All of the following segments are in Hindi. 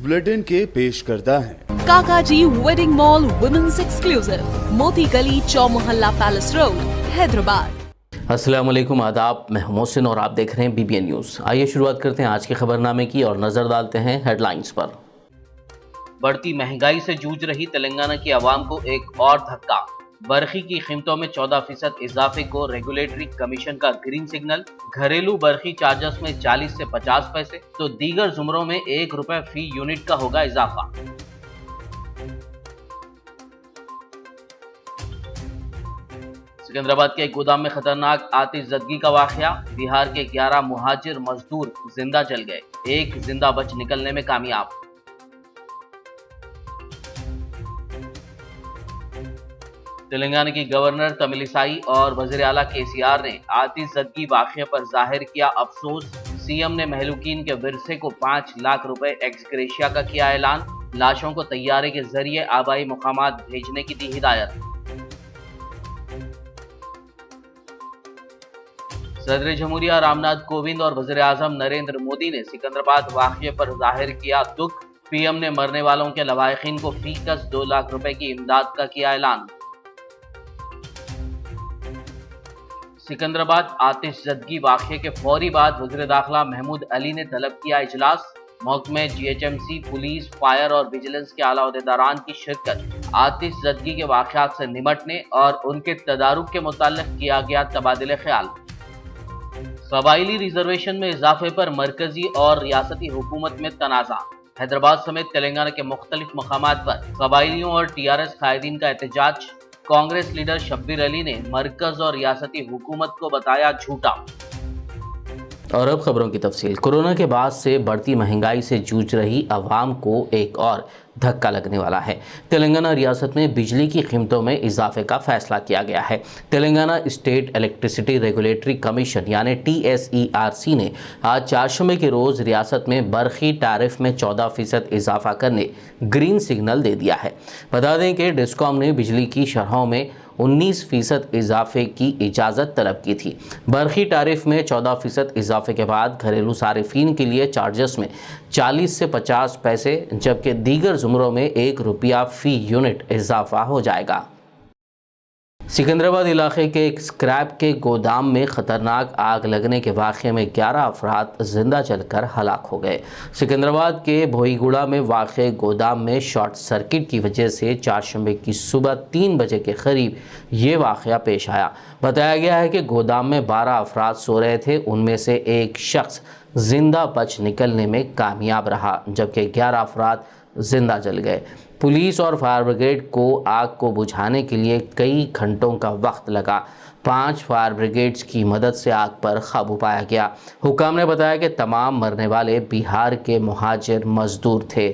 बुलेटिन के पेश करता है काकाजी वेडिंग मॉल वुमेन्स एक्सक्लूसिव, मोती गली, चौमुहल्ला पैलेस रोड, हैदराबाद। अस्सलाम वालेकुम, आदाब। मैं मोहसिन और आप देख रहे हैं BBN न्यूज़। आइए शुरुआत करते हैं आज के खबरनामे की और नजर डालते हैं हेडलाइंस पर। बढ़ती महंगाई से जूझ रही तेलंगाना की आवाम को एक और धक्का। बरखी की कीमतों में 14% इजाफे को रेगुलेटरी कमीशन का ग्रीन सिग्नल। घरेलू बरखी चार्जेस में 40 से 50 पैसे तो दीगर जुमरों में ₹1 फी यूनिट का होगा इजाफा। सिकंदराबाद के एक गोदाम में खतरनाक आतिशज़दगी का वाकया। बिहार के 11 मुहाजिर मजदूर जिंदा जल गए, एक जिंदा बच निकलने में कामयाब। तेलंगाना की गवर्नर तमिलिसाई और वज़ीर आला KCR ने आतिशज़दगी वाक़ये पर जाहिर किया अफसोस। CM ने महलूकीन के विरसे को 5 लाख रुपए एक्स ग्रेशिया का किया ऐलान। लाशों को तैयारे के जरिए आबाई मुकामात भेजने की दी हिदायत। सदर जमहूरिया रामनाथ कोविंद और वज़ीर आज़म नरेंद्र मोदी ने सिकंदराबाद वाक़ये पर जाहिर किया दुख। PM ने मरने वालों के लवाहिकीन को फीकस 2 लाख रुपए की इमदाद का किया ऐलान। सिकंदराबाद आतिशज़दगी वाक़ये के फौरी बाद वज़ीर दाखिला महमूद अली ने तलब किया इजलास। महकमे GHMC, पुलिस, फायर और विजिलेंस के आला अहदेदारान की शिरकत। आतिशज़दगी के वाक़यात से निमटने और उनके तदारुक के मुताल्लिक़ किया गया तबादिले ख्याल। कबायली रिजर्वेशन में इजाफे पर मरकजी और रियासती हुकूमत में तनाज़ा। हैदराबाद समेत तेलंगाना के मुख्तलिफ मकामात पर कबायलियों और TRS कायदीन का एहतजाज। कांग्रेस लीडर शब्बीर अली ने मरकज और रियासती हुकूमत को बताया झूठा। और अब खबरों की तफसील। कोरोना के बाद से बढ़ती महंगाई से जूझ रही आवाम को एक और धक्का लगने वाला है। तेलंगाना रियासत में बिजली की कीमतों में इजाफे का फैसला किया गया है। Telangana state electricity regulatory commission यानी TSERC ने आज चारशंबे के रोज़ रियासत में बरखी टैरिफ में 14% इजाफा करने ग्रीन सिग्नल दे दिया है। बता दें कि डिस्कॉम ने बिजली की शरहों में 19% इजाफे की इजाज़त तलब की थी। बरखी टैरिफ में 14% इजाफे के बाद घरेलू सारिफिन के लिए चार्जेस में 40 से 50 पैसे जबकि दीगर जुमरों में ₹1 फी यूनिट इजाफा हो जाएगा। सिकंदराबाद इलाके के एक स्क्रैप के गोदाम में खतरनाक आग लगने के वाक़ये में 11 अफराद जिंदा जलकर हलाक हो गए। सिकंदराबाद के भोईगुड़ा में वाक़े गोदाम में शॉर्ट सर्किट की वजह से चारशंबे की सुबह 3 बजे के करीब ये वाक़या पेश आया। बताया गया है कि गोदाम में 12 अफराद सो रहे थे, उनमें से एक शख्स जिंदा बच निकलने में कामयाब रहा जबकि 11 अफराद जिंदा जल गए। पुलिस और फायर ब्रिगेड को आग को बुझाने के लिए कई घंटों का वक्त लगा। 5 फायर ब्रिगेड्स की मदद से आग पर काबू पाया गया। हुकाम ने बताया कि तमाम मरने वाले बिहार के मुहाजिर मजदूर थे।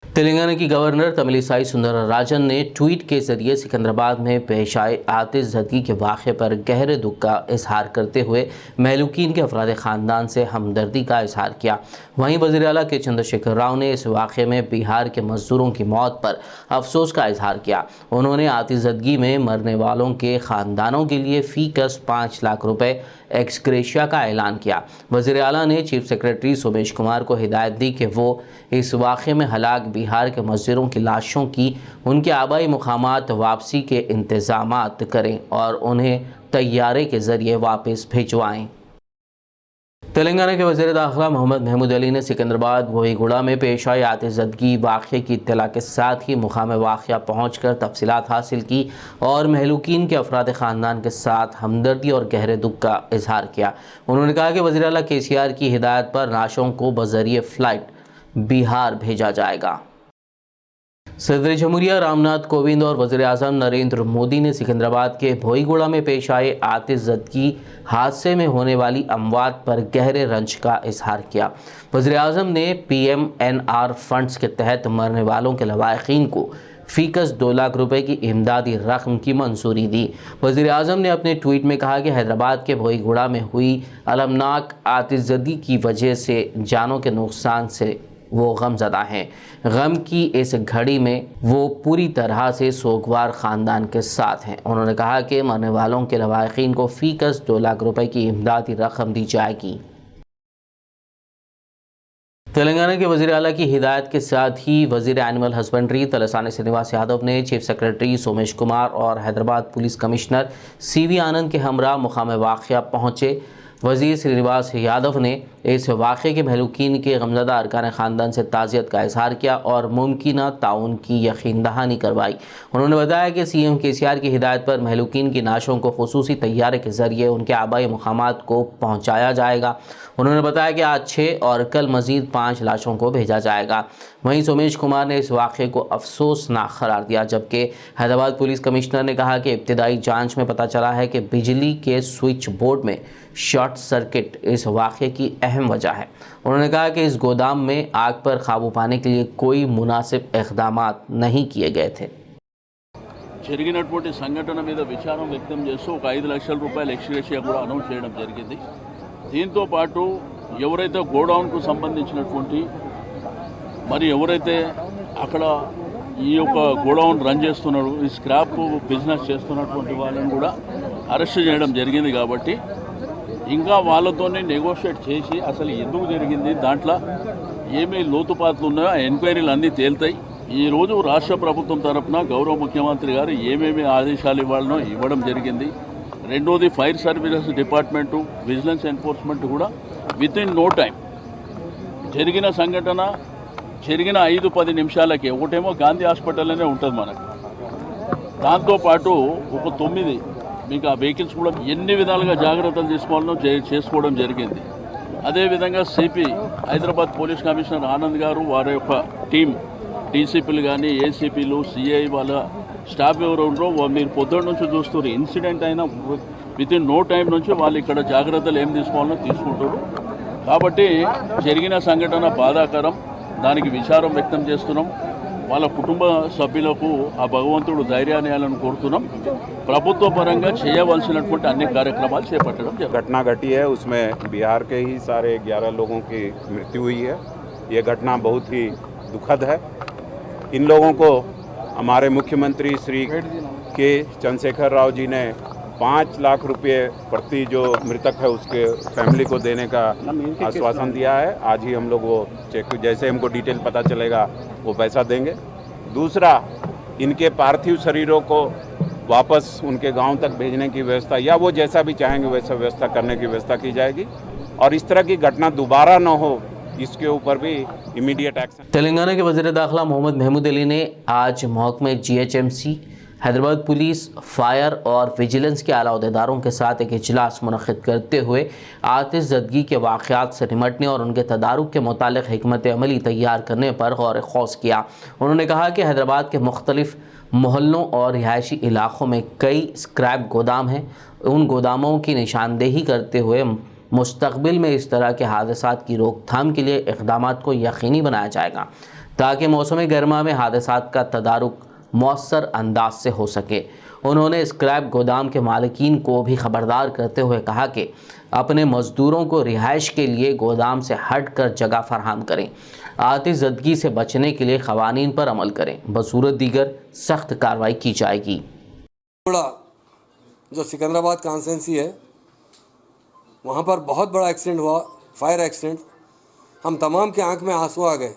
तेलंगाना की गवर्नर तमिलिसाई सुंदरराजन ने ट्वीट के जरिए सिकंदराबाद में पेश आए आतिशज़दगी के वाक़े पर गहरे दुख का इजहार करते हुए महलूकीन के अफराद ख़ानदान से हमदर्दी का इजहार किया। वहीं वज़ीर आला के चंद्रशेखर राव ने इस वाक़े में बिहार के मजदूरों की मौत पर अफसोस का इजहार किया। उन्होंने आतिशज़दगी में मरने वालों के ख़ानदानों के लिए फ़ीकस 5 लाख रुपए एक्स ग्रेशिया का ऐलान किया। वज़ीर आला ने चीफ सेक्रेटरी सोमेश कुमार को हिदायत दी कि वो इस वाक़े में हलाक बिहार के मजदूरों की लाशों की उनके आबाई मुकामात वापसी के इंतज़ामात करें और उन्हें तैयारे के ज़रिए वापस भिजवाएं। तेलंगाना के वज़ीर दाखिला मोहम्मद महमूद अली ने सिकंदराबाद भोईगुड़ा में पेश आए आतिशज़दगी वाक़ये की इत्तला के साथ ही मुकाम वाक़या पहुँचकर तफसीलात हासिल की और महलूकीन के अफराद ख़ानदान के साथ हमदर्दी और गहरे दुख का इजहार किया। उन्होंने कहा कि वज़ीर आला KCR की हिदायत पर लाशों को बज़रिए फ़्लाइट बिहार भेजा जाएगा। सदर जमहूरिया रामनाथ कोविंद और वज़ीर आज़म नरेंद्र मोदी ने सिकंदराबाद के भोईगुड़ा में पेश आए आतिशज़दगी हादसे में होने वाली अमवात पर गहरे रंज का इजहार किया। वज़ीर आज़म ने PMNR फंड्स के तहत मरने वालों के लवाहिकीन को फ़ीकस 2 लाख रुपए की इमदादी रकम की मंजूरी दी। वज़ीर आज़म ने अपने ट्वीट में कहा कि हैदराबाद के भोईगुड़ा में हुई अलमनाक आतिशज़दगी की वजह से जानों के नुकसान से वो गमज़दा हैं। गम की इस घड़ी में वो पूरी तरह से सोगवार ख़ानदान के साथ हैं। उन्होंने कहा कि मरने वालों के लवाहिकीन को फ़ीकस 2 लाख रुपए की इमदादी रकम दी जाएगी। तेलंगाना के वज़ीर आला की हिदायत के साथ ही वज़ीर एनिमल हस्बेंड्री तलसानी श्रीनिवास यादव ने चीफ सेक्रेटरी सोमेश कुमार और हैदराबाद पुलिस कमिश्नर सीवी आनंद के हमरा मुकाम वाक़या पहुँचे। वज़ीर श्रीनिवास यादव ने इस वाक़े के महलूकीन के गमज़दा अरकान ख़ानदान से ताज़ियत का इज़हार किया और मुमकिन ताउन की यकीन दहानी करवाई। उन्होंने बताया कि सीएम केसीआर की हिदायत पर महलूकीन की नाशों को खुसूसी तैयारे के ज़रिए उनके आबाई मुकामात को पहुँचाया जाएगा। उन्होंने बताया कि आज 6 और कल मज़ीद 5 लाशों को भेजा जाएगा। वहीं सोमेश कुमार ने इस वाक़े को अफसोसनाक करार दिया, जबकि हैदराबाद पुलिस कमिश्नर ने कहा कि इब्तिदाई जांच में पता चला है कि बिजली के स्विच बोर्ड में शॉर्ट सर्किट इस वाक़े की अहम वजह है। उन्होंने कहा कि इस गोदाम में आग पर काबू पाने के लिए कोई मुनासिब इक़दामात नहीं किए गए थे। జరిగినటువంటి సంఘటన మీద విచారం వ్యక్తం చేస్తూ ఒక 5 లక్షల రూపాయల ఎక్స్గ్రేషియా కూడా అనౌన్స్ చేయడం జరిగింది। దీంతో పాటు ఎవరైతే గోడౌన్కు సంబంధించినటువంటి మరి ఎవరైతే అక్కడ ఈ యొక్క గోడౌన్ రన్ చేస్తున్నాడు, ఈ స్క్రాప్ బిజినెస్ చేస్తున్నటువంటి వాళ్ళని కూడా అరెస్ట్ చేయడం జరిగింది। కాబట్టి ఇంకా వాళ్ళతోనే నెగోషియేట్ చేసి అసలు ఎందుకు జరిగింది, దాంట్లో ఏమేమి లోతుపాట్లు ఉన్నాయో ఆ ఎంక్వైరీలు అన్నీ తేలుతాయి। ఈ రోజు రాష్ట్ర ప్రభుత్వం తరఫున గౌరవ ముఖ్యమంత్రి గారు ఏమేమి ఆదేశాలు ఇవ్వాలనో ఇవ్వడం జరిగింది। రెండోది fire services department, vigilance enforcement కూడా విత్ ఇన్ నో టైం జరిగిన సంఘటన జరిగిన 5-10 నిమిషాలకే ఒకటేమో గాంధీ హాస్పిటల్లోనే ఉంటుంది మనకు, దాంతోపాటు ఒక 9 మీకు ఆ వెహికల్స్ కూడా ఎన్ని విధాలుగా జాగ్రత్తలు తీసుకోవాలనో చేసుకోవడం జరిగింది। అదేవిధంగా CP Hyderabad police commissioner Anand గారు వారి యొక్క టీం డీసీపీలు కానీ ఏసీపీలు సిఐ వాళ్ళ స్టాఫ్ ఎవరు ఉన్నారో మీరు పొద్దున్న నుంచి చూస్తున్నారు। ఇన్సిడెంట్ అయిన విత్ ఇన్ నో టైం నుంచి వాళ్ళు ఇక్కడ జాగ్రత్తలు ఏం తీసుకోవాలో తీసుకుంటారు। కాబట్టి జరిగిన సంఘటన బాధాకరం, దానికి విచారం వ్యక్తం చేస్తున్నాం। వాళ్ళ కుటుంబ సభ్యులకు ఆ భగవంతుడు ధైర్యాన్ని ఇవ్వాలని కోరుతున్నాం। ప్రభుత్వ పరంగా చేయవలసినటువంటి అన్ని కార్యక్రమాలు చేపట్టడం జరుగుతుంది। घटना घटी है उसमें बिहार के ही सारे 11 लोगों की मृत्यु हुई है। ये घटना बहुत ही दुखद है। इन लोगों को हमारे मुख्यमंत्री श्री के चंद्रशेखर राव जी ने 5 लाख रुपए प्रति जो मृतक है उसके फैमिली को देने का आश्वासन दिया है। आज ही हम लोग वो चेक, जैसे हमको डिटेल पता चलेगा वो पैसा देंगे। दूसरा, इनके पार्थिव शरीरों को वापस उनके गांव तक भेजने की व्यवस्था या वो जैसा भी चाहेंगे वैसा व्यवस्था करने की व्यवस्था की जाएगी और इस तरह की घटना दोबारा न हो इसके ऊपर भी इमीडिएट एक्शन। तेलंगाना के वज़ीर दाखिला मोहम्मद महमूद अली ने आज महकमे GHMC, हैदराबाद पुलिस, फायर और विजिलेंस के आला अहदेदारों के साथ एक इजलास मुनक़्क़िद करते हुए आतिश ज़दगी के वाक़यात से निमटने और उनके तदारुक के मुतालिक हिकमत अमली तैयार करने पर गौर ख़ौस किया। उन्होंने कहा कि हैदराबाद के मुख्तलिफ़ मोहल्लों और रिहायशी इलाक़ों में कई स्क्रैप गोदाम हैं। उन गोदामों की निशानदेही करते हुए मुस्तक़बिल में इस तरह के हादसात की रोकथाम के लिए इक़दामात को यकीनी बनाया जाएगा ताकि मौसम गर्मा में हादसात का तदारुक मौसर अंदाज से हो सके। उन्होंने स्क्रैप गोदाम के मालिकीन को भी ख़बरदार करते हुए कहा कि अपने मज़दूरों को रिहाइश के लिए गोदाम से हट कर जगह फराहम करें, आतिश ज़दगी से बचने के लिए क़वानीन पर अमल करें, बसूरत दीगर सख्त कार्रवाई की जाएगी। जो सिकंदराबाद कॉन्स्टिट्यूंसी है वहाँ पर बहुत बड़ा एक्सीडेंट हुआ, फायर एक्सीडेंट। हम तमाम के आंख में आंसू आ गए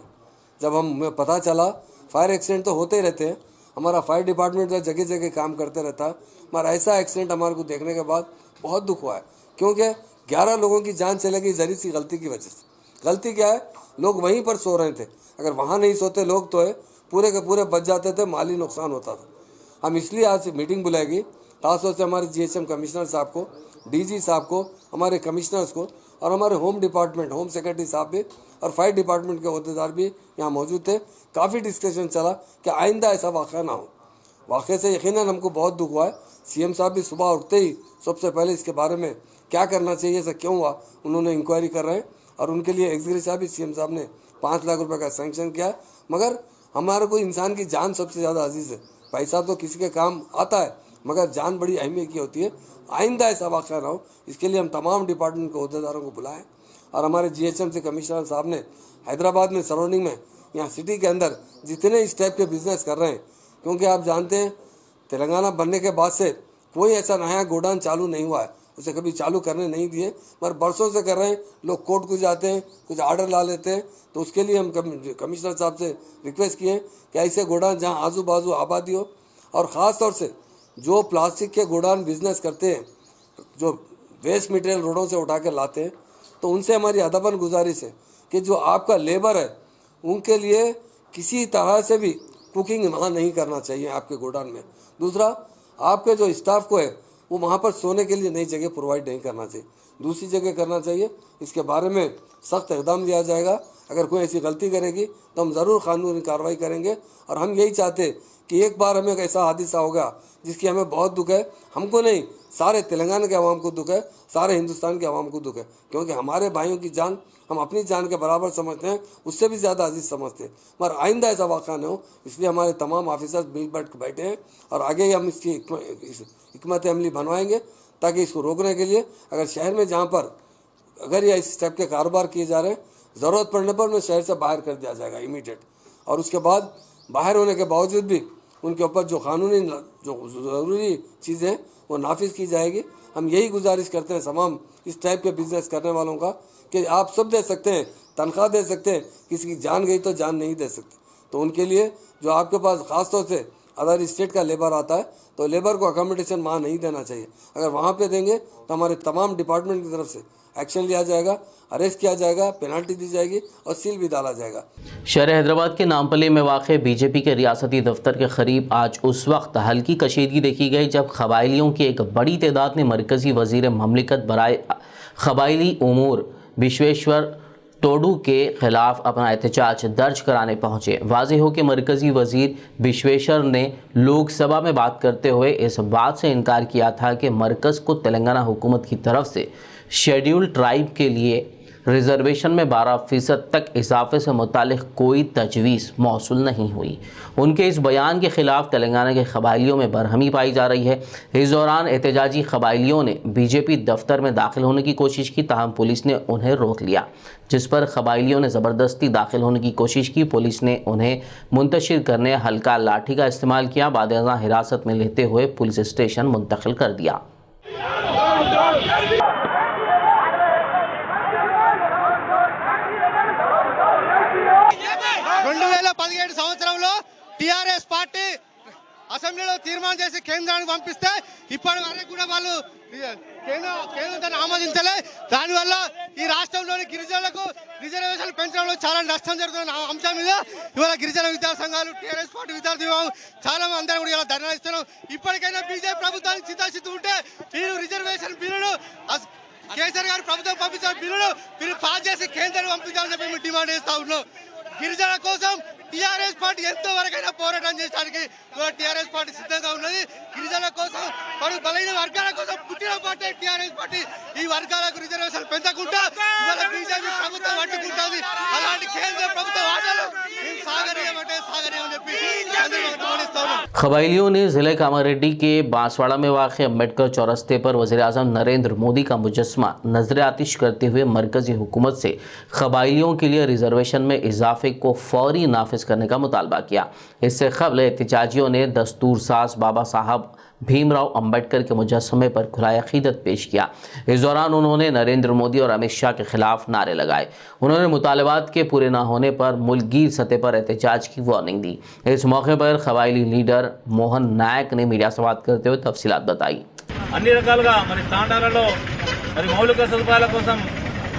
जब हमें पता चला। फायर एक्सीडेंट तो होते ही रहते हैं, हमारा फायर डिपार्टमेंट तो जगह जगह काम करते रहता है, मगर ऐसा एक्सीडेंट हमारे को देखने के बाद बहुत दुख हुआ है, क्योंकि 11 लोगों की जान चले गई जरी सी गलती की वजह से। गलती क्या है, लोग वहीं पर सो रहे थे, अगर वहाँ नहीं सोते लोग तो है पूरे के पूरे बच जाते थे, माली नुकसान होता था। हम इसलिए आज मीटिंग बुलाएगी, खासतौर से हमारे GHM कमिश्नर साहब को, DG साहब को, हमारे कमिश्नर्स को और हमारे होम डिपार्टमेंट, होम सेक्रेटरी साहब भी और फायर डिपार्टमेंट के अहदेदार भी यहाँ मौजूद थे। काफ़ी डिस्कशन चला कि आइंदा ऐसा वाक़ा ना हो। वाक़े से यकीनन हमको बहुत दुख हुआ है। CM साहब भी सुबह उठते ही सबसे पहले इसके बारे में क्या करना चाहिए, ऐसा क्यों हुआ, उन्होंने इंक्वायरी कर रहे हैं और उनके लिए एग्जीक्यूटिव भी CM साहब ने 5 लाख रुपये का सैंक्शन किया है। मगर हमारे को इंसान की जान सबसे ज़्यादा अजीज़ है। पैसा तो किसी के काम आता है, मगर जान बड़ी अहमियत की होती है। आइंदा ऐसा वाक़ा ना हो, इसके लिए हम तमाम डिपार्टमेंट के अहदेदारों को बुलाएं और हमारे GHM से कमिश्नर साहब ने हैदराबाद में सराउंडिंग में, यहाँ सिटी के अंदर जितने इस टाइप के बिजनेस कर रहे हैं, क्योंकि आप जानते हैं तेलंगाना बनने के बाद से कोई ऐसा नया गोडाउन चालू नहीं हुआ है। उसे कभी चालू करने नहीं दिए, मगर बरसों से कर रहे हैं। लोग कोर्ट को जाते हैं, कुछ आर्डर ला लेते हैं, तो उसके लिए हम कमिश्नर साहब से रिक्वेस्ट किए कि ऐसे गोडाउन जहाँ आजू बाजू आबादी हो, और ख़ास तौर से जो प्लास्टिक के गोडाउन बिजनेस करते हैं, जो वेस्ट मटेरियल रोडों से उठा कर लाते हैं, तो उनसे हमारी अदबन गुजारिश है कि जो आपका लेबर है उनके लिए किसी तरह से भी कुकिंग वहाँ नहीं करना चाहिए आपके गोडाउन में। दूसरा, आपके जो स्टाफ को है वो वहाँ पर सोने के लिए नई जगह प्रोवाइड नहीं करना चाहिए, दूसरी जगह करना चाहिए। इसके बारे में सख्त इक़दाम लिया जाएगा। अगर कोई ऐसी गलती करेगी तो हम ज़रूर कानूनी कार्रवाई करेंगे। और हम यही चाहते कि एक बार हमें ऐसा हादसा होगा जिसकी हमें बहुत दुख है, हमको नहीं, सारे तेलंगाना के अवाम को दुख है, सारे हिंदुस्तान के अवाम को दुख है, क्योंकि हमारे भाइयों की जान हम अपनी जान के बराबर समझते हैं, उससे भी ज़्यादा अजीज समझते हैं। मगर आइंदा ऐसा वाक़ा न हो, इसलिए हमारे तमाम ऑफिसर्स मिल बैठे हैं और आगे ही हम इसकी हिकमत अमली बनवाएंगे, ताकि इसको रोकने के लिए अगर शहर में जहाँ पर अगर ये इस टाइप के कारोबार किए जा रहे हैं, ज़रूरत पड़ने पर उन्हें शहर से बाहर कर दिया जाएगा इमीडिएट। और उसके बाद बाहर होने के बावजूद भी उनके ऊपर जो कानूनी जो ज़रूरी चीज़ें हैं वो नाफिज की जाएगी। हम यही गुजारिश करते हैं तमाम इस टाइप के बिजनेस करने वालों का कि आप सब दे सकते हैं, तनख्वाह दे सकते हैं, किसी की जान गई तो जान नहीं दे सकते। तो उनके लिए जो आपके पास ख़ास तौर से अदर स्टेट का लेबर आता है, तो लेबर को अकोमोडेशन वहाँ नहीं देना चाहिए। अगर वहाँ पे देंगे तो हमारे तमाम डिपार्टमेंट की तरफ से एक्शन लिया जाएगा, अरेस्ट किया जाएगा, पेनल्टी दी जाएगी और सील भी डाला जाएगा। शहर हैदराबाद के नामपल्ली में वाक़ बीजेपी के रियासती दफ्तर के करीब आज उस वक्त हल्की कशीदगी देखी गई जब कबायलियों की एक बड़ी तादाद ने मरकज़ी वज़ीर ममलिकत बराए कबायली उमूर विश्वेश्वर टोडू के खिलाफ अपना एहतजाज दर्ज कराने पहुंचे। वाज़ेह हो कि मरकज़ी वज़ीर विश्वेश्वर ने लोकसभा में बात करते हुए इस बात से इनकार किया था कि मरकज़ को तेलंगाना हुकूमत की तरफ से शेड्यूल्ड ट्राइब के लिए रिजर्वेशन में 12% तक इजाफे से मुतालिक कोई तजवीज़ मौसूल नहीं हुई। उनके इस बयान के ख़िलाफ़ तेलंगाना के कबायलियों में बरहमी पाई जा रही है। इस दौरान एहतजाजी कबायलियों ने बीजेपी दफ्तर में दाखिल होने की कोशिश की, ताहम पुलिस ने उन्हें रोक लिया, जिस पर कबायलियों ने ज़बरदस्ती दाखिल होने की कोशिश की। पुलिस ने उन्हें मुंतशिर करने हल्का लाठी का इस्तेमाल किया, बाद हिरासत में लेते हुए पुलिस स्टेशन मुंतकिल कर दिया। 2017 సంవత్సరంలో టిఆర్ఎస్ పార్టీ అసెంబ్లీలో తీర్మానం చేసి కేంద్రానికి పంపిస్తే ఇప్పటి వరకు కూడా వాళ్ళు కేంద్రం దాన్ని ఆమోదించలే। దానివల్ల ఈ రాష్ట్రంలోని గిరిజనులకు రిజర్వేషన్లు పెంచడంలో చాలా నష్టం జరుగుతున్న అంశం మీద ఇవాళ గిరిజన విద్యా సంఘాలు, టీఆర్ఎస్ పార్టీ విద్యార్థి విభాగం చాలా మంది అందరూ కూడా ఇలా ధర్నా ఇస్తున్నాం। ఇప్పటికైనా బీజేపీ ప్రభుత్వానికి చిత్తశుద్ధి ఉంటే మీరు రిజర్వేషన్ బిల్లును కేసీఆర్ గారు ప్రభుత్వం పంపించిన బిల్లును మీరు పాస్ చేసి కేంద్రానికి పంపించాలని చెప్పి మేము డిమాండ్ చేస్తా ఉన్నాం। గిరిజనుల కోసం టీఆర్ఎస్ పార్టీ ఎంతో వరకైనా పోరాటం చేయడానికి టీఆర్ఎస్ పార్టీ సిద్ధంగా ఉన్నది। గిరిజనుల కోసం, బలైన వర్గాల కోసం పుట్టిన పార్టీ టీఆర్ఎస్ పార్టీ। ఈ వర్గాలకు రిజర్వేషన్ పెంచకుండా ఇవాళ బీజేపీ ప్రభుత్వం అడ్డుకుంటుంది। అలాంటి కేంద్ర ప్రభుత్వ వాటాలు సాగనీయమంటే సాగనీయమని చెప్పి గమనిస్తా ఉన్నాం। कबायलियों ने ज़िले कामारेड्डी के बांसवाड़ा में वाक़ अम्बेडकर चौरस्ते पर वज़ीर-ए-आज़म नरेंद्र मोदी का मुजस्समा नजर आतिश करते हुए मरकज़ी हुकूमत से कबायलियों के लिए रिजर्वेशन में इजाफे को फौरी नाफिज करने का मुतालबा किया। इससे क़ब्ल एहतजाजियों ने दस्तूर साज बाबा साहब भीमराव अम्बेडकर के मुजस्समे पर खुलाए अक़ीदत पेश किया। इस दौरान उन्होंने नरेंद्र मोदी और अमित शाह के खिलाफ नारे लगाए। उन्होंने मुतालबात के पूरे न होने पर मुल्कगीर सतह पर एहतजाज की वार्निंग दी। इस मौके पर कबायली लीडर मोहन नायक ने मीडिया से बात करते हुए तफसीलात बताई। అన్ని రకాలుగా మరి తాండాలలో మరి మౌలిక సదుపాయాల కోసం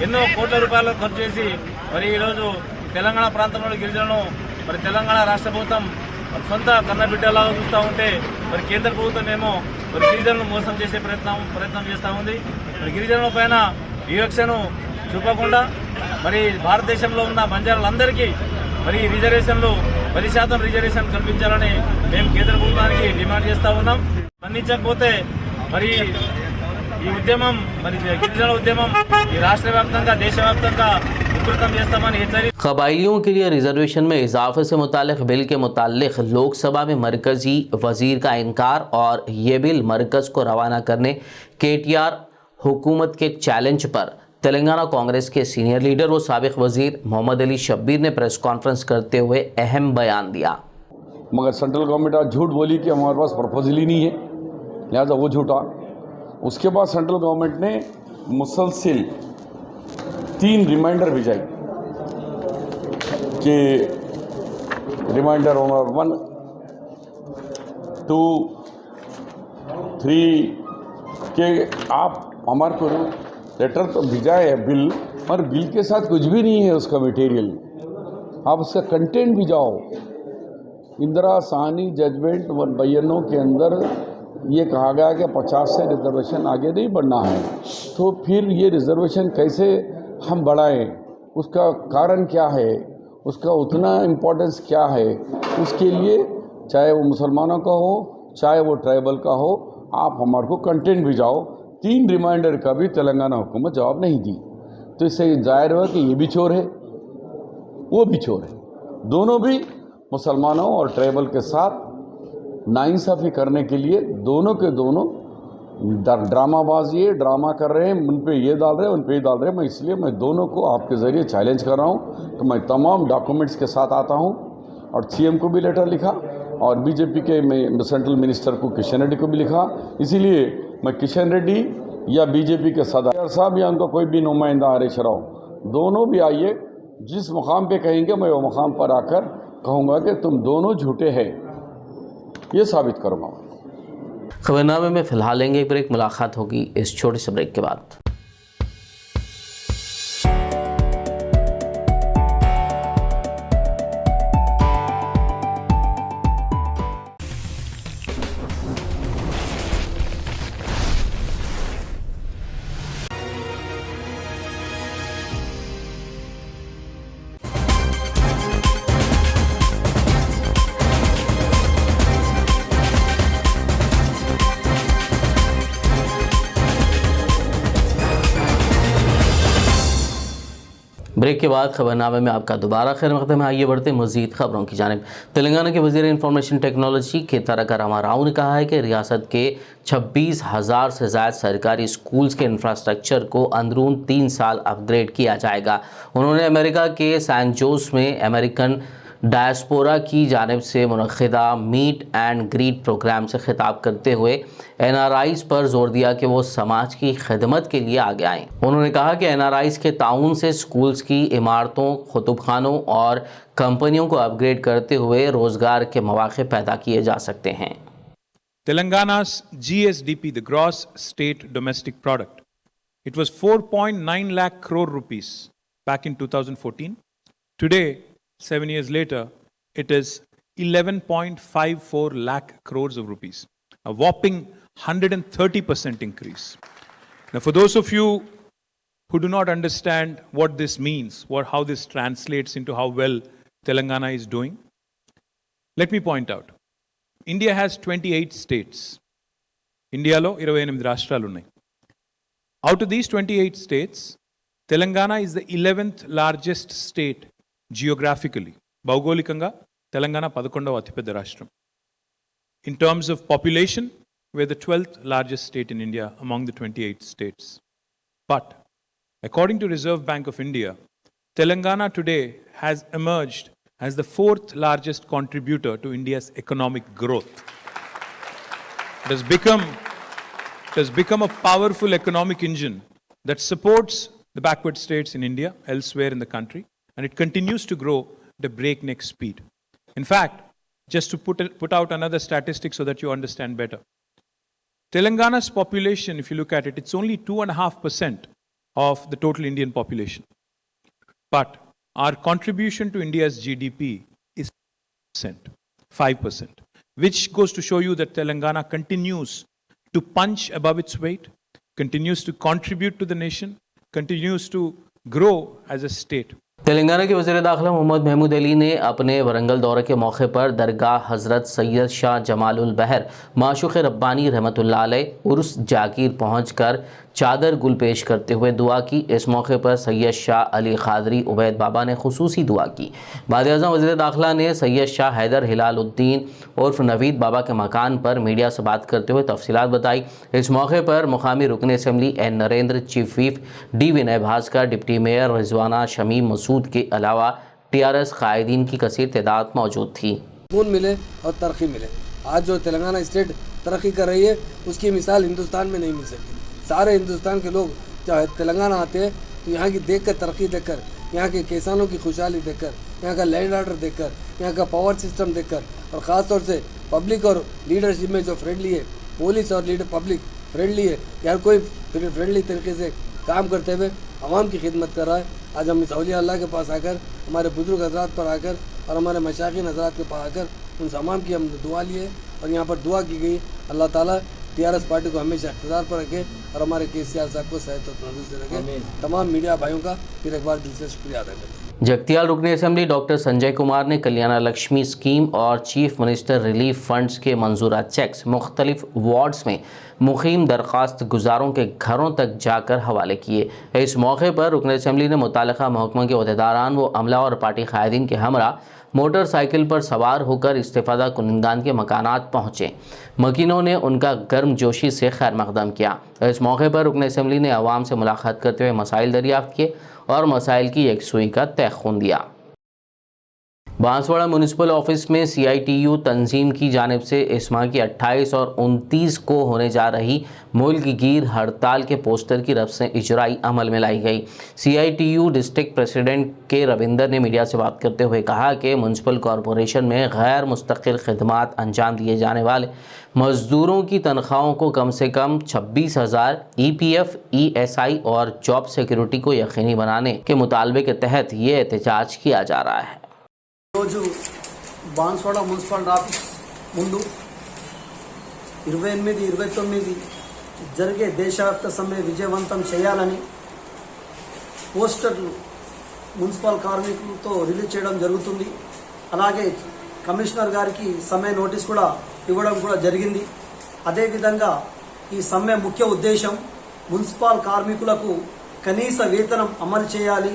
ఎన్నో కోట్ల రూపాయలు ఖర్చు చేసి మరి ఈరోజు తెలంగాణ ప్రాంతంలోని గిరిజనులను మరి తెలంగాణ రాష్ట్ర ప్రభుత్వం సొంత కన్నబిడ్డలాగా చూస్తూ ఉంటే మరి కేంద్ర ప్రభుత్వం ఏమో మరి గిరిజనులను మోసం చేసే ప్రయత్నం చేస్తూ ఉంది। మరి గిరిజనుల పైన వివక్షను చూపకుండా మరి భారతదేశంలో ఉన్న బంజారాలందరికీ మరి రిజర్వేషన్లు 10% రిజర్వేషన్ కల్పించాలని మేము కేంద్ర ప్రభుత్వానికి డిమాండ్ చేస్తూ ఉన్నాం। స్పందించకపోతే మరి ఈ ఉద్యమం మరి గిరిజన ఉద్యమం ఈ రాష్ట్ర వ్యాప్తంగా దేశవ్యాప్తంగా విస్తృతం చేస్తామని హెచ్చరి कबायलियों के लिए रिजर्वेशन में इजाफे से मुतालिक बिल के मुतालिक लोकसभा में मरकज़ी वज़ीर का इनकार और ये बिल मरकज़ को रवाना करने KTR हुकूमत के चैलेंज पर तेलंगाना कांग्रेस के सीनियर लीडर व साबिक़ वज़ीर मोहम्मद अली शब्बीर ने प्रेस कॉन्फ्रेंस करते हुए अहम बयान दिया। मगर सेंट्रल गवर्नमेंट आज झूठ बोली कि हमारे पास प्रपोजल ही नहीं है, लिहाजा वो झूठा। उसके बाद सेंट्रल गवर्नमेंट ने मुसलसिल 3 रिमाइंडर भिजाई कि रिमाइंडर नंबर 1, 2, 3 के आप हमारे को लेटर तो भिजाए है बिल, पर बिल के साथ कुछ भी नहीं है उसका मटेरियल। आप उसका कंटेंट भिजाओ। इंदिरा साहनी जजमेंट व बयानों के अंदर ये कहा गया कि 50 से रिजर्वेशन आगे नहीं बढ़ना है, तो फिर ये रिजर्वेशन कैसे हम बढ़ाएं, उसका कारण क्या है, उसका उतना इम्पोर्टेंस क्या है, उसके लिए चाहे वो मुसलमानों का हो चाहे वो ट्राइबल का हो, आप हमारे को कंटेंट भिजाओ। 3 रिमाइंडर का भी तेलंगाना हुकूमत जवाब नहीं दी, तो इससे जाहिर हुआ कि ये भी चोर है वो भी चोर है। दोनों भी मुसलमानों और ट्राइबल के साथ नाइंसाफ़ी करने के लिए दोनों के दोनों ड्रामाबाजी है, ड्रामा कर रहे हैं, उन पे ये डाल रहे हैं उन पे ये डाल रहे हैं। इसलिए मैं दोनों को आपके ज़रिए चैलेंज कर रहा हूँ। तो मैं तमाम डॉक्यूमेंट्स के साथ आता हूँ और सीएम को भी लेटर लिखा और बीजेपी के सेंट्रल मिनिस्टर को किशन रेड्डी को भी लिखा। इसीलिए मैं किशन रेड्डी या बीजेपी के सदर साहब या उनका कोई भी नुमाइंदा हरीश राव, दोनों भी आइए, जिस मुकाम पे कहेंगे मैं वो मुकाम पर आकर कहूँगा कि तुम दोनों झूठे हैं, ये साबित करूँगा। खबरनामे में फिलहाल लेंगे एक ब्रेक। मुलाकात होगी इस छोटे से ब्रेक के बाद। ब्रेक के बाद खबरनामे में आपका दोबारा खैर मकदम है। आइए बढ़ते मज़ीद खबरों की जानिब। तेलंगाना के वज़ीर इंफॉर्मेशन टेक्नोलॉजी केतारका रामाराव ने कहा है कि रियासत के 26,000 से ज़्यादा सरकारी स्कूल्स के इंफ्रास्ट्रक्चर को अंदरून 3 साल अपग्रेड किया जाएगा। उन्होंने अमेरिका के सैन जोस में अमेरिकन डायस्पोरा की जानिब से मुनक़िदा मीट एंड ग्रीट प्रोग्राम से खिताब करते हुए NRIs पर जोर दिया कि वो समाज की खिदमत के लिए आगे आएँ। उन्होंने कहा कि NRIs के ताउन से स्कूल्स की इमारतों, खुतुबखानों और कंपनियों को अपग्रेड करते हुए रोज़गार के मौक़े पैदा किए जा सकते हैं। Telangana's GSDP, the gross state domestic product, it was 4.9 lakh crore rupees back in 2014. Today, 7 years later, it is 11.54 lakh crores of rupees, a whopping 130% increase. Now, for those of you who do not understand what this means, or how this translates into how well Telangana is doing, let me point out. India has 28 states. Indialo 28 రాష్ట్రాలు ఉన్నాయి. Out of these 28 states, Telangana is the 11th largest state geographically. భౌగోళికంగా తెలంగాణ 11వ అతిపెద్ద రాష్ట్రం. In terms of population, we're the 12th largest state in India among the 28 states. But according to Reserve Bank of India, Telangana today has emerged as the 4th largest contributor to India's economic growth. It has become a powerful economic engine that supports the backward states in India, elsewhere in the country, and it continues to grow at a breakneck speed. In fact, just to put out another statistic so that you understand better, Telangana's population, if you look at it, it's only 2.5% of the total Indian population. But our contribution to India's GDP is 5%, which goes to show you that Telangana continues to punch above its weight, continues to contribute to the nation, continues to grow as a state. Telangana के वज़ीर दाखिला मोहम्मद महमूद अली ने अपने वरंगल दौरे के मौके पर दरगाह हज़रत सैयद शाह जमालुल बहर माशूक़ रब्बानी रहमतुल्लाह अलैह उर्स जाकिर पहुँचकर चादर गुल पेश करते हुए दुआ की। इस मौके पर सैयद शाह अली क़ादरी उबैद बाबा ने खुसूसी दुआ की। वज़ीर आज़म वज़ीर दाखिला ने सैयद शाह हैदर हिलालुद्दीन उर्फ नवीद बाबा के मकान पर मीडिया से बात करते हुए तफसीलात बताई। इस मौके पर मुकामी रुकन assembly N Narendra, chief whip D Vinay Bhaskar, deputy mayor Rizwana Shamim Masood के अलावा TRS कायदीन की कसीर तादाद मौजूद थी। सुकून मिले और तरक्की मिले। आज जो तेलंगाना स्टेट तरक्की कर रही है, उसकी मिसाल हिंदुस्तान में नहीं मिल सकती। सारे हिंदुस्तान के लोग चाहे तेलंगाना आते हैं तो यहाँ की देखकर, तरक्की देखकर, यहाँ के किसानों की खुशहाली देखकर, यहाँ का लैंड ऑर्डर देखकर, यहाँ का पावर सिस्टम देखकर, और ख़ास तौर से पब्लिक और लीडरशिप में जो फ्रेंडली है, पुलिस और लीडर पब्लिक फ्रेंडली है, यार कोई फ्रेंडली तरीके से काम करते हुए आवाम की खिदमत कर रहा है। आज हम इस औलिया अल्लाह के पास आकर, हमारे बुजुर्ग हजरात पर आकर और हमारे मशाइखीन हजरात के पास आकर उन तमाम की हमने दुआ ली है और यहाँ पर दुआ की गई अल्लाह ताला टीआरएस पार्टी को हमेशा इक़्तिदार पर रखे और हमारे केसीआर साहब को सेहत और तंदुरुस्ती से रखे। तमाम मीडिया भाइयों का फिर एक बार दिल से शुक्रिया अदा करते हैं। जगतियाल रुकन असेंबली डॉक्टर संजय कुमार ने कल्याणा लक्ष्मी स्कीम और चीफ मिनिस्टर रिलीफ फंड्स के मंजूरा चेक्स मुख्तलिफ वार्ड्स में मुकीम दरख्वास्त गुजारों के घरों तक जाकर हवाले किए। इस मौके पर रुकन असेंबली ने मुतालिका महकमा के अहदेदारान व अमला और पार्टी कायदीन के हमरा मोटरसाइकिल पर सवार होकर इस्तिफादा कुनंदान के मकानात पहुँचे। मकीनों ने उनका गर्मजोशी से खैर मकदम किया। इस मौके पर रुकन असेंबली ने आवाम से मुलाकात करते हुए मसाइल दरियाफ्त किए और मसाइल की यकसुई का तयख़ुन दिया। बांसवाड़ा म्यूनिसिपल ऑफिस में CITU तंजीम की जानिब से इस माह की 28 और 29 को होने जा रही मुल्क गिर हड़ताल के पोस्टर की रस्म इजराई अमल में लाई गई। CITU डिस्ट्रिक्ट प्रेसिडेंट के रविंदर ने मीडिया से बात करते हुए कहा कि म्यूनिसिपल कॉरपोरेशन में गैर मुस्तकिल खिदमात अंजाम दिए जाने वाले मजदूरों की तनख्वाहों को कम से कम 26,000 EPF, ESI और जॉब सिक्योरिटी को यकीनी बनाने के मुतालबे के तहत ये एहतजाज किया जा रहा है। రోజు బాన్స్వాడ మున్సిపల్ ఆఫీస్ ముందు 28, 29 జరిగే దేశవ్యాప్త సమ్మె విజయవంతం చేయాలని పోస్టర్లు మున్సిపల్ కార్మికులతో రిలీజ్ చేయడం జరుగుతుంది. అలాగే కమిషనర్ గారికి సమ్మె నోటీస్ కూడా ఇవ్వడం కూడా జరిగింది. అదేవిధంగా ఈ సమ్మె ముఖ్య ఉద్దేశం మున్సిపల్ కార్మికులకు కనీస వేతనం అమలు చేయాలి.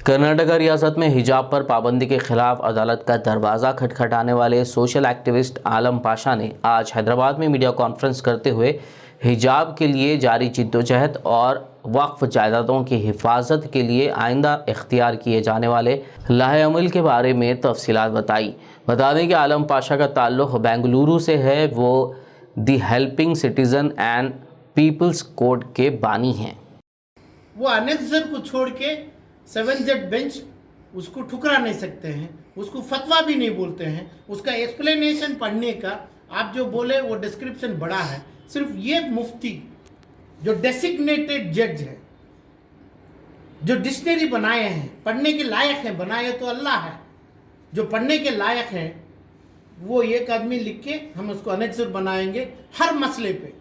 कर्नाटका रियासत में हिजाब पर पाबंदी के खिलाफ अदालत का दरवाज़ा खटखटाने वाले सोशल एक्टिविस्ट आलम पाशा ने आज हैदराबाद में मीडिया कॉन्फ्रेंस करते हुए हिजाब के लिए जारी जिद्दोजहद और वक्फ जायदादों की हिफाजत के लिए आइंदा इख्तियार किए जाने वाले लाहे अमल के बारे में तफसीलात बताई। बता दें कि आलम पाशा का ताल्लुक़ बेंगलुरु से है। वो the helping citizen and peoples code के बानी हैं। वो अनेक्सर को छोड़ के 7 जज बेंच उसको ठुकरा नहीं सकते हैं, उसको फतवा भी नहीं बोलते हैं। उसका एक्सप्लेनेशन पढ़ने का आप जो बोले वो डिस्क्रिप्शन बड़ा है। सिर्फ ये मुफ्ती जो डेसिग्नेटेड जज है, जो डिक्शनरी बनाए हैं, पढ़ने के लायक है, बनाए तो अल्लाह है, जो पढ़ने के लायक है वो एक आदमी लिख के हम उसको अनेक्सर बनाएंगे हर मसले पे।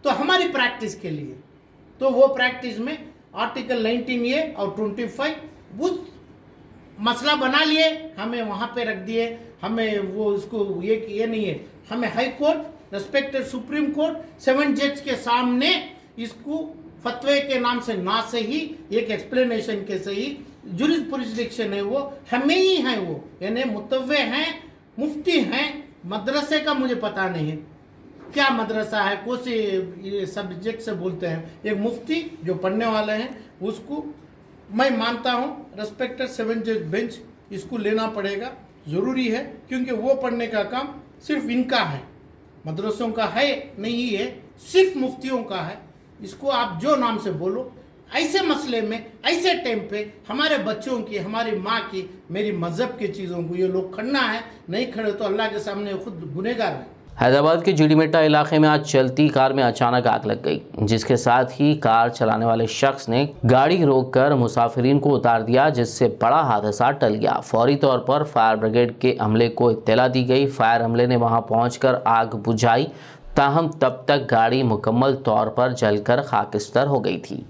तो हमारी प्रैक्टिस के लिए तो वो प्रैक्टिस में आर्टिकल 19A और 25 उस मसला बना लिए, हमें वहाँ पे रख दिए। हमें वो उसको ये नहीं है, हमें high court respected supreme court 7 जज के सामने इसको फतवे के नाम से ना सही एक एक्सप्लेनेशन के सही जुरिस्डिक्शन है वो हमें ही है। वो यानी मुतव्वे हैं, मुफ्ती हैं। मदरसे का मुझे पता नहीं है क्या मदरसा है, कौन से सब्जेक्ट से बोलते हैं। एक मुफ्ती जो पढ़ने वाले हैं उसको मैं मानता हूँ रेस्पेक्टेड 7 जज बेंच इसको लेना पड़ेगा, ज़रूरी है, क्योंकि वो पढ़ने का काम सिर्फ इनका है, मदरसों का है नहीं है, सिर्फ मुफ्तियों का है। इसको आप जो नाम से बोलो, ऐसे मसले में ऐसे टाइम पे हमारे बच्चों की, हमारी माँ की, मेरी मज़हब की चीज़ों को ये लोग खड़ना है, नहीं खड़े तो अल्लाह के सामने खुद गुनहगार है। हैदराबाद के जीडीमेटा इलाके में आज चलती कार में अचानक आग लग गई, जिसके साथ ही कार चलाने वाले शख्स ने गाड़ी रोककर मुसाफिरीन को उतार दिया, जिससे बड़ा हादसा टल गया। फौरी तौर पर फायर ब्रिगेड के अमले को इत्तला दी गई। फायर अमले ने वहां पहुंचकर आग बुझाई, ताहम तब तक गाड़ी मुकम्मल तौर पर जलकर खाकिस्तर हो गई थी।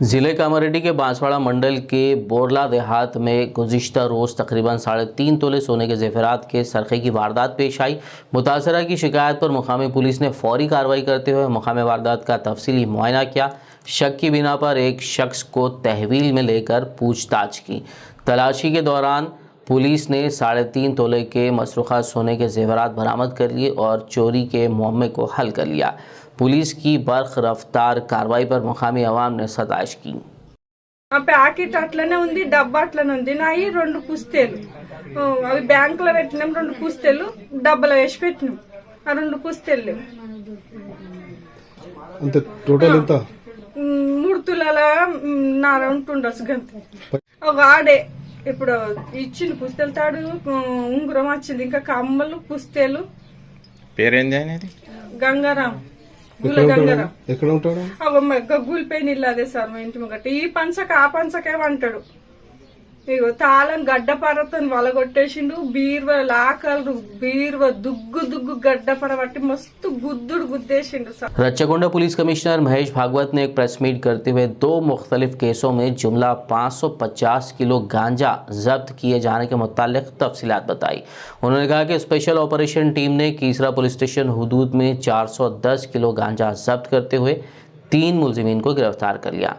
ज़िले कामारेड्डी के बांसवाड़ा मंडल के बोरला देहात में गुज़िश्ता रोज़ तकरीबन 3.5 तोले सोने के ज़ेवरात के सरखे की वारदात पेश आई। मुतासरा की शिकायत पर मुकामी पुलिस ने फौरी कार्रवाई करते हुए मुकामी वारदात का तफसीली मुआयना किया। शक की बिना पर एक शख्स को तहवील में लेकर पूछताछ की। तलाशी के दौरान पुलिस ने 3.5 तोले के मसरूखा सोने के ज़ेवरात बरामद कर लिए और चोरी के मुअम्मे को हल कर लिया। पुलिस की बर्ख रफ्तार कार्रवाई पर मुकामी अवाम ने सताइश की। ప్యాకెట్ అట్లనే ఉంది, డబ్బా అట్లనే ఉంది. నాయి 2 పుస్తేలు అవి బ్యాంకులో పెట్టినాం, 2 పుస్తేలు డబ్బాలో వేసి పెట్టినాం. ఆ 2 పుస్తెలు లేవు. అంత టోటల్ ఎంత? 3 తులాల నార ఉంటుండొచ్చు గంతే. ఒక ఆడే ఇప్పుడు ఇచ్చిన పుస్తెలు తాడు ఉంగురం వచ్చింది, ఇంకా కమ్మలు పుస్తెలు. పేరేంది అనేది? గంగారాం, గుల గంగారాం. ఎక్కడ ఉంటాడు? గూలిపోయిన ఇల్లు అదే సార్ మా ఇంటి ముంగట. ఈ పంచక ఆ పంచకేమంటాడు. ఇగో తాళం గడ్డపరతో వలగొట్టేసిండు. బీరువ లాకలు బీరువ దుగ్గు గడ్డపర పట్టి మస్తు गुद्देशिंडु साहब। रच्चागोंडा पुलिस कमिश्नर महेश भागवत ने एक प्रेस मीट करते हुए 2 मुख्तलिफ केसों में जुमला 550 किलो गांजा जब्त किए जाने के मुतालिक तफसीलात बताई। उन्होंने कहा कि स्पेशल ऑपरेशन टीम ने कीसरा पुलिस स्टेशन हुदूद में 410 किलो गांजा जब्त करते हुए 3 मुलजिमीन को गिरफ्तार कर लिया,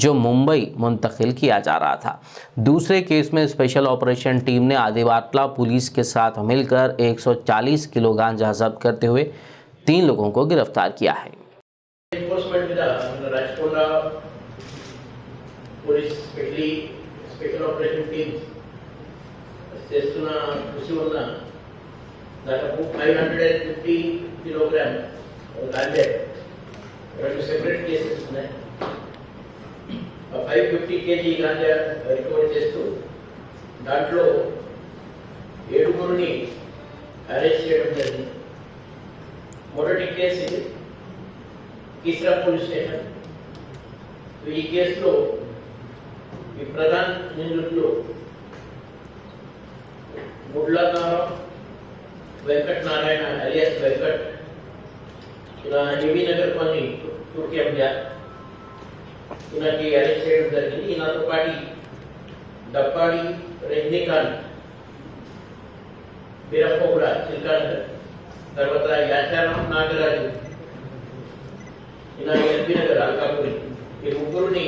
जो मुंबई मुंतकिल किया जा रहा था। दूसरे केस में स्पेशल ऑपरेशन टीम ने आदिवाटला पुलिस के साथ मिलकर 140 किलो गांजा जब्त करते हुए 3 लोगों को गिरफ्तार किया है। రెండు సెపరేట్ కేసెస్ ఉన్నాయి. 550 kg గాంజా రికవర్ చేస్తూ దాంట్లో 7 అరెస్ట్ చేయడం జరిగింది. మొదటి కేసు ఇది కీసరా పోలీస్ స్టేషన్. ఈ కేసులో ఈ ప్రధాన నిందితులు ముడ్లగారం వెంకట్ నారాయణ అలియాస్ వెంకట్, నగర్ కొన్ని టూర్కి అబ్జా ఈయనకి అరెస్ట్ చేయడం జరిగింది. ఈయనతో పాటు డప్పాడి రజనీకాంత్ బీరప్పగూడ చిల్కానగర్, తర్వాత యాచారం నాగరాజు ఈయన ఎల్బీ నగర్ అల్కాపురి, ఈ ముగ్గురిని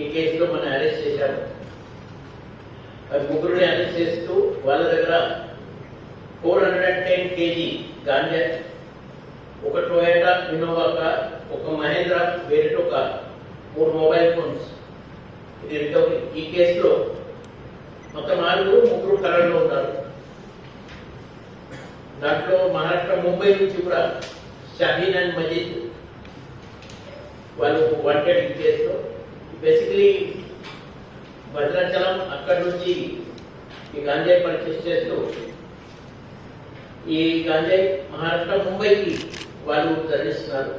ఈ కేసులో మనం అరెస్ట్ చేశాము. ముగ్గురిని అరెస్ట్ చేస్తూ వాళ్ళ దగ్గర 410 kg గాంజా, ఒక టొయోటా ఇన్నోవా కార్, ఒక మహేంద్ర వేరిటో కార్, 3 మొబైల్ ఫోన్స్ ఇది రికవరీ. ఈ కేసులో మొత్తం 3 కలర్లో ఉన్నారు. దాంట్లో మహారాష్ట్ర ముంబై నుంచి కూడా షాహీన్ అండ్ మజీద్ వాళ్ళు వాంటెడ్ ఈ కేసులో. బేసికలీ భద్రాచలం అక్కడి నుంచి ఈ గాంజాయి పర్చేస్ చేస్తూ ఈ గాంజాయి మహారాష్ట్ర ముంబైకి వాళ్ళు తరలిస్తున్నారు.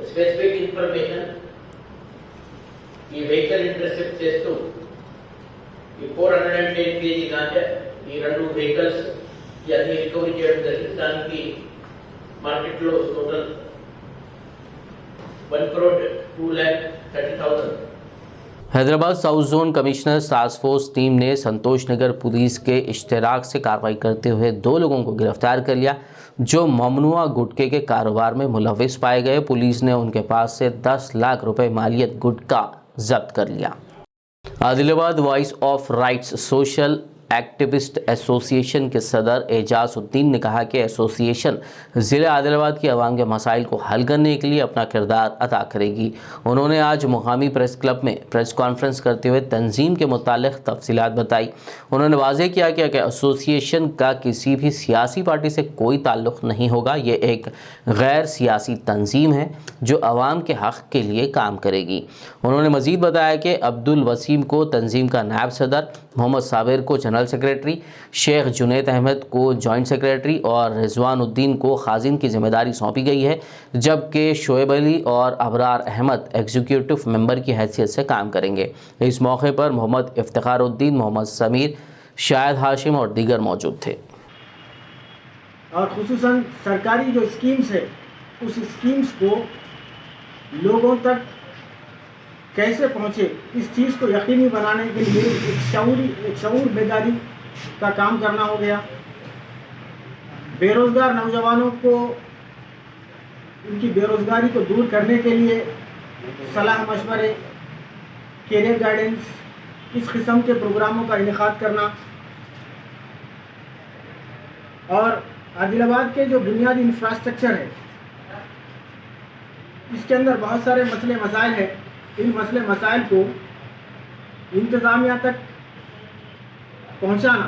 స్పెసిఫిక్ ఇన్ఫర్మేషన్ ఈ వెహికల్ ఇంటర్సెప్ట్ చేస్తూ ఈ 410 kg గాంజా, ఈ 2 వెహికల్స్ ఇవన్నీ రికవరీ చేయడం జరిగింది. దానికి మార్కెట్లో total 1,02,30,000. Hyderabad south zone commissioner task force team ने संतोष नगर पुलिस के इश्तराक से कार्रवाई करते हुए 2 लोगों को गिरफ्तार कर लिया, जो ममनुआ गुटखे के कारोबार में मुलविस पाए गए। पुलिस ने उनके पास से 10 लाख रुपए मालियत गुटखा जब्त कर लिया। Adilabad voice of rights social activist association के सदर एजाजुद्दीन ने कहा कि एसोसिएशन ज़िला आदिलाबाद की आवाम के मसाइल को हल करने के लिए अपना किरदार अदा करेगी। उन्होंने आज मुकामी प्रेस क्लब में प्रेस कॉन्फ्रेंस करते हुए तंजीम के मुतालिक तफसीलात बताई। उन्होंने वाज़ेह किया कि एसोसिएशन का किसी भी सियासी पार्टी से कोई ताल्लुक़ नहीं होगा। ये एक गैर सियासी तंजीम है जो आवाम के हक़ के लिए काम करेगी। उन्होंने मज़ीद बताया कि अब्दुल वसीम को तंजीम का नायब सदर, मोहम्मद साबिर को जनरल सेक्रेटरी, शेख जुनैद अहमद को जॉइंट सेक्रेटरी और रिजवानुद्दीन को खाजिन की जिम्मेदारी सौंपी गई है, जबकि शोएब अली और अबरार अहमद एग्जीक्यूटिव मेंबर की हैसियत से काम करेंगे। इस मौके पर मोहम्मद इफ्तिखारुद्दीन, मोहम्मद समीर, शाहिद हाशिम और दीगर मौजूद थे। और खुसूसन सरकारी जो स्कीम्स है उस स्कीम्स को लोगों तक कैसे पहुँचे, इस चीज़ को यकीनी बनाने के लिए एक शऊर बेदारी का काम करना हो गया। बेरोज़गार नौजवानों को उनकी बेरोज़गारी को दूर करने के लिए सलाह मशवरे, कैरियर गाइडेंस, इस किस्म के प्रोग्रामों का इनेकाद करना। और आदिलाबाद के जो बुनियादी इंफ्रास्ट्रक्चर है इसके अंदर बहुत सारे मसले मसाइल हैं। इन मसले मसाइल को इंतज़ामिया तक पहुंचाना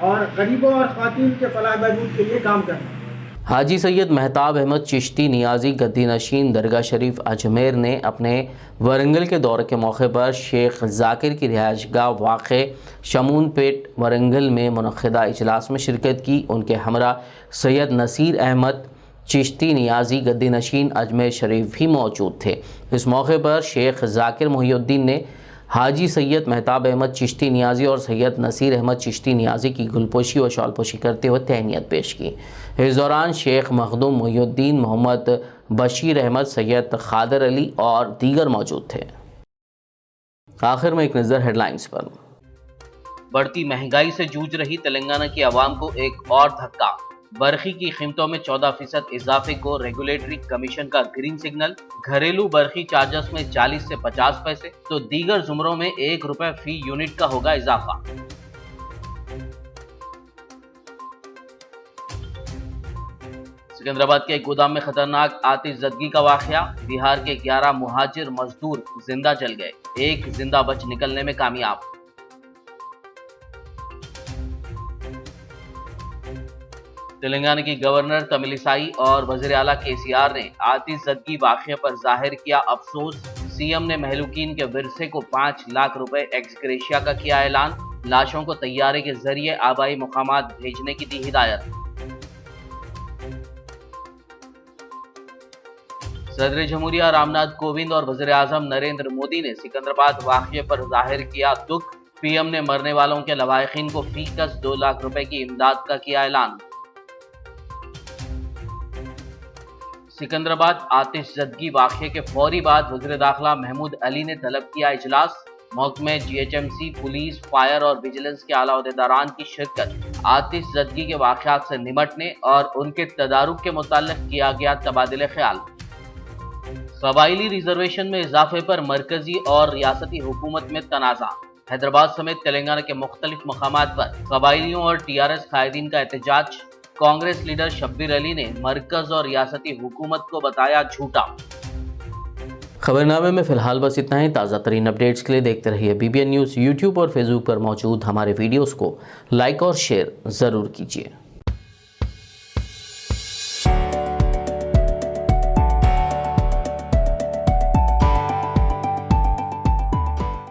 और गरीबों और ख़वातीन के फलाह बहबूद के लिए काम करना। हाजी सैयद महताब अहमद चिश्ती नियाजी गद्दी नशीन दरगाह शरीफ अजमेर ने अपने वरंगल के दौरे के मौके पर शेख जाकिर की रिहाइशगाह वाक़ शमून पेट वरंगल में मुनक़दा इजलास में शिरकत की। उनके हमरा सैयद नसीर अहमद चिश्ती नियाजी गद्दी नशीन अजमेर शरीफ भी मौजूद थे। इस मौके पर शेख जाकिर मोहिउद्दीन ने हाजी सैयद महताब अहमद चिश्ती नियाजी और सैयद नसीर अहमद चिश्ती नियाजी की गुलपोशी व शॉलपोशी करते हुए तहनीत पेश की। इस दौरान शेख मखदूम मोहिउद्दीन, मोहम्मद बशीर अहमद, सैयद खादर अली और दीगर मौजूद थे। आखिर में एक नज़र हेडलाइंस पर। बढ़ती महंगाई से जूझ रही तेलंगाना की आवाम को एक और धक्का। बरखी की कीमतों में 14% इजाफे को रेगुलेटरी कमीशन का ग्रीन सिग्नल। घरेलू बरखी चार्जेस में 40 से 50 पैसे तो दीगर जुमरों में ₹1 फी यूनिट का होगा इजाफा। सिकंदराबाद के एक गोदाम में खतरनाक आतिशज़दगी का वाकया। बिहार के 11 मुहाजिर मजदूर जिंदा जल गए, एक जिंदा बच निकलने में कामयाब। तेलंगाना की गवर्नर तमिलिसाई और वज़ीर आला केसीआर ने आतिशज़दगी वाक़ये पर जाहिर किया अफसोस। सीएम ने महलूकीन के विरसे को 5 लाख रुपए एक्स ग्रेशिया का किया ऐलान। लाशों को तैयारे के जरिए आबाई मुकामात भेजने की दी हिदायत। सदर जमहूरिया रामनाथ कोविंद और वज़ीर आज़म नरेंद्र मोदी ने सिकंदराबाद वाक़ये पर जाहिर किया दुख। पीएम ने मरने वालों के लवाहिकीन को फीकस 2 लाख रुपए की इमदाद का किया ऐलान। सिकंदराबाद आतिशज़दगी वाक़ये के फौरी बाद वज़ीर दाखिला महमूद अली ने तलब किया इजलास। महकमे GHMC, पुलिस, फायर और विजिलेंस के आला अहदेदारान की शिरकत। आतिशज़दगी के वाक़यात से निमटने और उनके तदारुक के मुताल्लिक़ किया गया तबादिले ख्याल। कबाइली रिजर्वेशन में इजाफे पर मरकजी और रियासती हुकूमत में तनाज़ा। हैदराबाद समेत तेलंगाना के मुख्तलिफ मकामात पर कबाइलियों और TRS कायदीन का एहतजाज। कांग्रेस लीडर शब्बीर अली ने मरकज और रियासती हुकूमत को बताया झूठा। खबरनामे में फिलहाल बस इतना ही। ताज़ा तरीन अपडेट्स के लिए देखते रहिए BBN न्यूज़। यूट्यूब और फेसबुक पर मौजूद हमारे वीडियोस को लाइक और शेयर ज़रूर कीजिए।